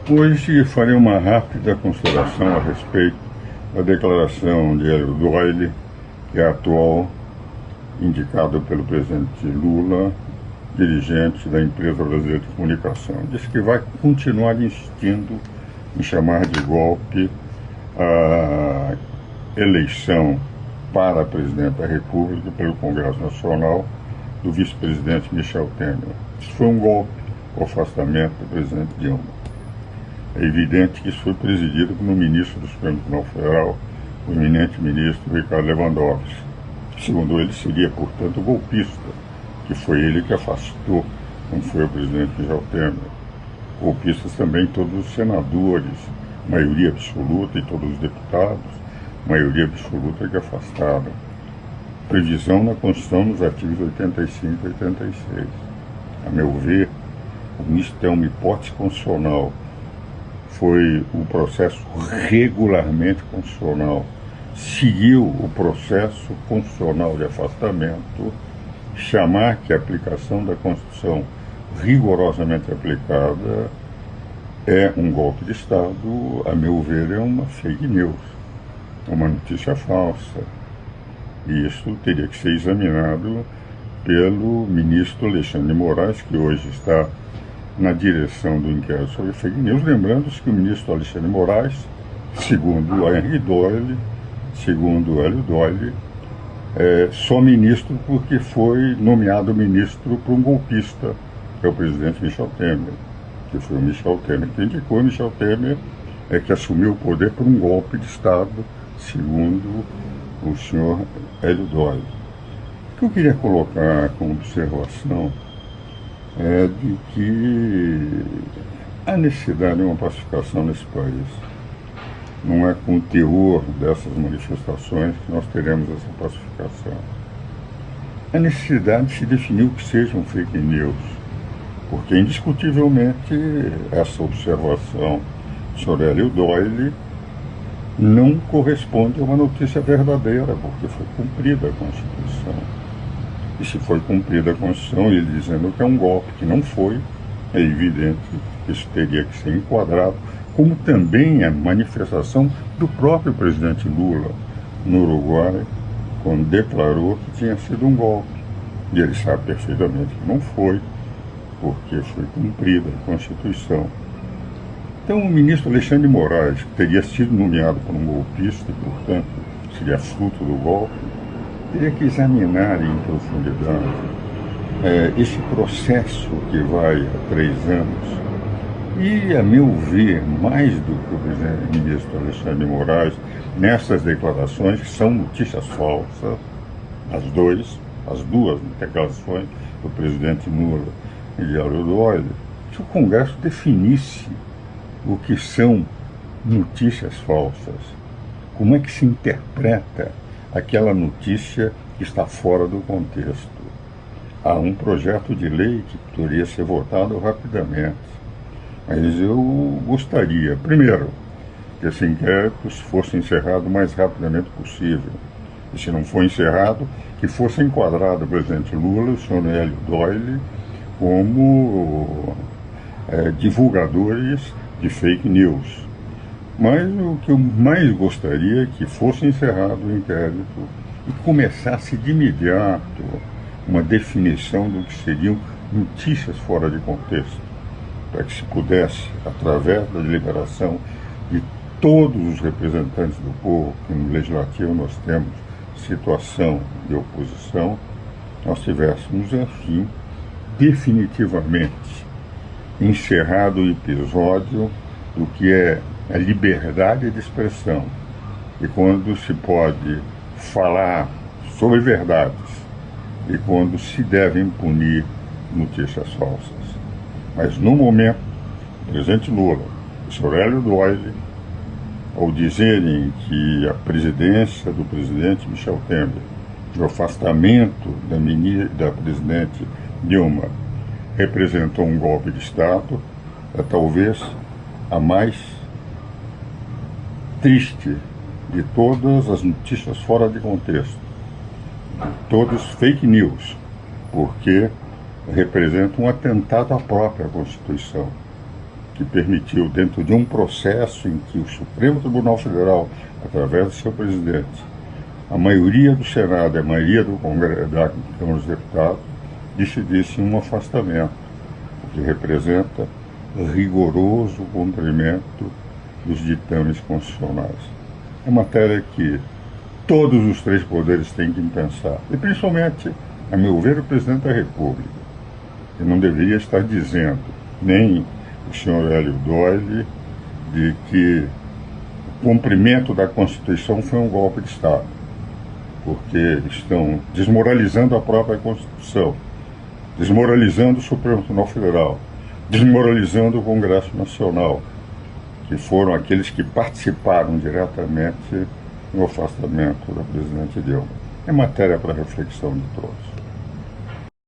Hoje farei uma rápida consideração a respeito da declaração de Hélio Doyle, que é atual indicado pelo presidente Lula, dirigente da empresa brasileira de comunicação. Diz que vai continuar insistindo em chamar de golpe a eleição para presidente da República pelo Congresso Nacional do vice-presidente Michel Temer. Isso foi um golpe, o afastamento do presidente Dilma. É evidente que isso foi presidido pelo ministro do Supremo Tribunal Federal, o eminente ministro Ricardo Lewandowski. Segundo ele, seria, portanto, golpista, que foi ele que afastou, não foi o presidente Michel Temer. Golpistas também todos os senadores, maioria absoluta, e todos os deputados, maioria absoluta que afastaram. Previsão na Constituição nos artigos 85 e 86. A meu ver, isso é uma hipótese constitucional. Foi o processo regularmente constitucional, seguiu o processo constitucional de afastamento, chamar que a aplicação da Constituição rigorosamente aplicada é um golpe de Estado, a meu ver, é uma fake news, uma notícia falsa. E isso teria que ser examinado pelo ministro Alexandre de Moraes, que hoje está na direção do inquérito sobre fake news, lembrando-se que o ministro Alexandre de Moraes, segundo a Henry Doyle, segundo Hélio Doyle, é só ministro porque foi nomeado ministro por um golpista, que é o presidente Michel Temer, que foi o Michel Temer que indicou. Michel Temer é que assumiu o poder por um golpe de Estado, segundo o senhor Hélio Doyle. O que eu queria colocar como observação é de que há necessidade de uma pacificação nesse país. Não é com o teor dessas manifestações que nós teremos essa pacificação. A necessidade de se definir o que sejam fake news, porque indiscutivelmente essa observação sobre Hélio Doyle não corresponde a uma notícia verdadeira, porque foi cumprida a Constituição. E se foi cumprida a Constituição, ele dizendo que é um golpe, que não foi, é evidente que isso teria que ser enquadrado, como também a manifestação do próprio presidente Lula no Uruguai, quando declarou que tinha sido um golpe. E ele sabe perfeitamente que não foi, porque foi cumprida a Constituição. Então o ministro Alexandre de Moraes, que teria sido nomeado por um golpista, e portanto seria fruto do golpe, teria que examinar em profundidade esse processo que vai há 3 anos. E, a meu ver, mais do que o ministro Alexandre de Moraes, nessas declarações, que são notícias falsas, as duas declarações do presidente Lula e de Hélio Doyle, se o Congresso definisse o que são notícias falsas, como é que se interpreta aquela notícia que está fora do contexto. Há um projeto de lei que poderia ser votado rapidamente, mas eu gostaria, primeiro, que esse inquérito fosse encerrado o mais rapidamente possível. E se não for encerrado, que fosse enquadrado o presidente Lula e o senhor Hélio Doyle como divulgadores de fake news. Mas o que eu mais gostaria é que fosse encerrado o inquérito e começasse de imediato uma definição do que seriam notícias fora de contexto, para que se pudesse, através da deliberação de todos os representantes do povo, que no Legislativo nós temos situação de oposição, nós tivéssemos, enfim, definitivamente encerrado o episódio do que é a liberdade de expressão, e quando se pode falar sobre verdades, e quando se devem punir notícias falsas. Mas no momento, o presidente Lula e o senhor Hélio Doyle, ao dizerem que a presidência do presidente Michel Temer, o afastamento da presidente Dilma, representou um golpe de Estado, é talvez a mais triste de todas as notícias fora de contexto, todas fake news, porque representam um atentado à própria Constituição. que permitiu, dentro de um processo em que o Supremo Tribunal Federal, através do seu presidente, a maioria do Senado e a maioria do Congresso, da Câmara dos Deputados, decidisse um afastamento, o que representa rigoroso cumprimento dos ditames constitucionais. É matéria que todos os três poderes têm que pensar, e principalmente, a meu ver, o presidente da República, que não deveria estar dizendo, nem o senhor Hélio Doyle, de que o cumprimento da Constituição foi um golpe de Estado, porque estão desmoralizando a própria Constituição, desmoralizando o Supremo Tribunal Federal, desmoralizando o Congresso Nacional, que foram aqueles que participaram diretamente no afastamento da presidente Dilma. É matéria para reflexão de todos.